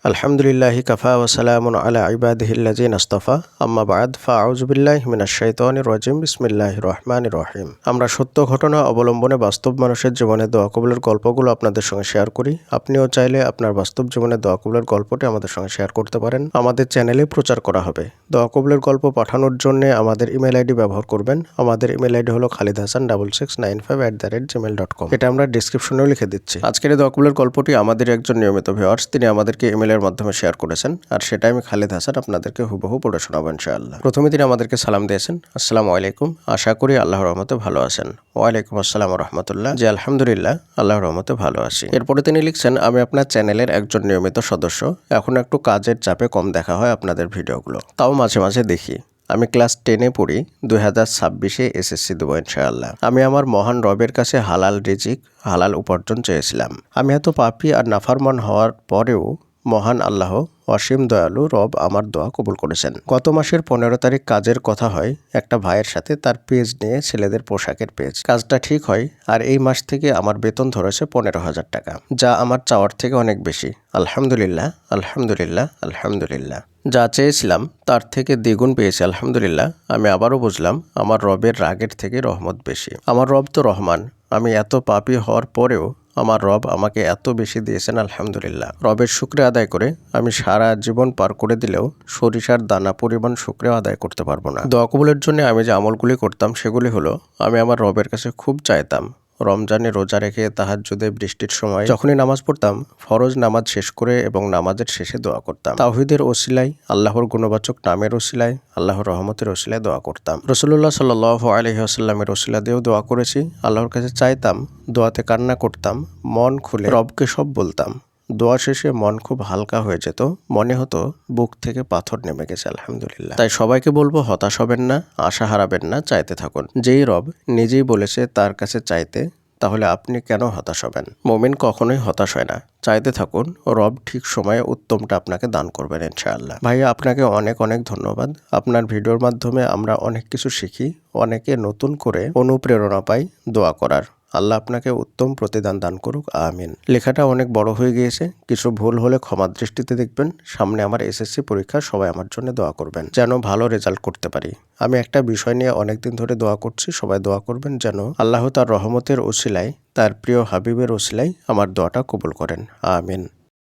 আলহামদুলিল্লাহি কাফা ওয়াসালামুন আলা ইবাদিহিল্লাযিনা ইসতাফা আম্মা বা'দ ফাআউযু বিল্লাহি মিনাশ শাইতানির রাজিম বিসমিল্লাহির রহমানির রহিম। আমরা সত্য ঘটনা অবলম্বনে বাস্তব মানুষের জীবনে দোয়া কবুলের গল্পগুলো আপনাদের সঙ্গে শেয়ার করি। আপনিও চাইলে আপনার বাস্তব জীবনে দোয়া কবুলের গল্পটি আমাদের সঙ্গে শেয়ার করতে পারেন। আমাদের চ্যানেলে প্রচার করা হবে। দোয়া কবুলের গল্প পাঠানোর জন্য আমাদের ইমেল আইডি ব্যবহার করবেন। আমাদের ইমেল আইডি হলো khalidhasan6695@gmail.com। এটা আমরা ডেসক্রিপশনেও লিখে দিচ্ছি। আজকের এই দোয়া কবুলের গল্পটি আমাদের একজন নিয়মিত ভিউয়ার্স, তিনি আমাদেরকে ইমেলের মাধ্যমে শেয়ার করেছেন, আর সেটা আমি খালিদ হাসান আপনাদেরকে হুবহু পড়ে শোনাবো ইনশাআল্লাহ। প্রথমে তিনি আমাদেরকে সালাম দিয়েছেন, আসসালামু আলাইকুম, আশা করি আল্লাহর রহমতে ভালো আছেন। ওয়ালাইকুম আসসালাম ওয়া রাহমাতুল্লাহ, জি আলহামদুলিল্লাহ আল্লাহর রহমতে ভালো আছি। এরপরে তিনি লিখছেন, আমি আপনার চ্যানেলের একজন নিয়মিত সদস্য। এখন একটু কাজের চাপে কম দেখা হয় আপনাদের ভিডিওগুলো, তাও মাঝে মাঝে দেখি। আমি ক্লাস 10-এ পড়ি, 2026-এ এসএসসি দেবো ইনশাআল্লাহ। আমি আমার মহান রবের কাছে হালাল রিজিক, হালাল উপার্জন চেয়েছিলাম। আমি এত পাপী আর নাফরমান হওয়ার পরেও মহান আল্লাহ অসীম দয়ালু রব আমার দোয়া কবুল করেছেন। গত মাসের 15 তারিখ কাজের কথা হয় একটা ভাইয়ের সাথে, তার পেজ নিয়ে, ছেলেদের পোশাকের পেজ। কাজটা ঠিক হয়, আর এই মাস থেকে আমার বেতন ধরেছে 15,000 টাকা, যা আমার চাওয়ার থেকে অনেক বেশি। আলহামদুলিল্লাহ আলহামদুলিল্লাহ আলহামদুলিল্লাহ। যা চেয়েছিলাম তার থেকে দ্বিগুণ পেয়েছি আলহামদুলিল্লাহ। আমি আবারও বুঝলাম আমার রবের রাগের থেকে রহমত বেশি। আমার রব তো রহমান। আমি এত পাপী হওয়ার পরেও আমার রব আমাকে এত বেশি দিয়েছেন আলহামদুলিল্লাহ। রবের শুকরিয়া আদায় করে আমি সারা জীবন পার করে দিলেও সরিষার দানা পরিমাণ শুকরিয়া আদায় করতে পারবো না। দোয়া কবুলের জন্য আমি যে আমলগুলি করতাম সেগুলি হলো, আমি আমার রবের কাছে খুব চাইতাম রমজানে রোজা রেখে তাহাজ্জুদে বৃষ্টির সময় যখনই নামাজ পড়তাম, ফরজ নামাজ শেষ করে এবং নামাজের শেষে দোয়া করতাম। তাওহীদের ওসিলায়, আল্লাহর গুণবাচক নামের ওসিলায়, আল্লাহর রহমতের ওসিলায় দোয়া করতাম। রাসূলুল্লাহ সাল্লাল্লাহু আলাইহি ওয়াসাল্লামের ওসিলা দিয়েও দোয়া করেছি। আল্লাহর কাছে চাইতাম, দোয়াতে কান্না করতাম, মন খুলে রবকে সব বলতাম। দোয়া শেষে মন খুব হালকা হয়ে যেত, মনে হতো বুক থেকে পাথর নেমে গেছে আলহামদুলিল্লাহ। তাই সবাইকে বলবো, হতাশ হবেন না, আশা হারাবেন না, চাইতে থাকুন। যেই রব নিজেই বলেছে তার কাছে চাইতে, তাহলে আপনি কেন হতাশ হবেন? মুমিন কখনোই হতাশ হয় না। চাইতে থাকুন, রব ঠিক সময়ে উত্তমটা আপনাকে দান করবেন ইনশাআল্লাহ। ভাইয়া, আপনাকে অনেক অনেক ধন্যবাদ। আপনার ভিডিওর মাধ্যমে আমরা অনেক কিছু শিখি, অনেকে নতুন করে অনুপ্রেরণা পাই দোয়া করার। আল্লাহ আপনাকে উত্তম প্রতিদান দান করুক, আমিন। লেখাটা অনেক বড় হয়ে গিয়েছে, কিছু ভুল হলে ক্ষমার দৃষ্টিতে দেখবেন। সামনে আমার এসএসসি পরীক্ষা, সবাই আমার জন্য দোয়া করবেন যেন ভালো রেজাল্ট করতে পারি। আমি একটা বিষয় নিয়ে অনেকদিন ধরে দোয়া করছি, সবাই দোয়া করবেন যেন আল্লাহ তার রহমতের ওসিলায়, তার প্রিয় হাবিবের ওসিলায় আমার দোয়াটা কবুল করেন, আমিন।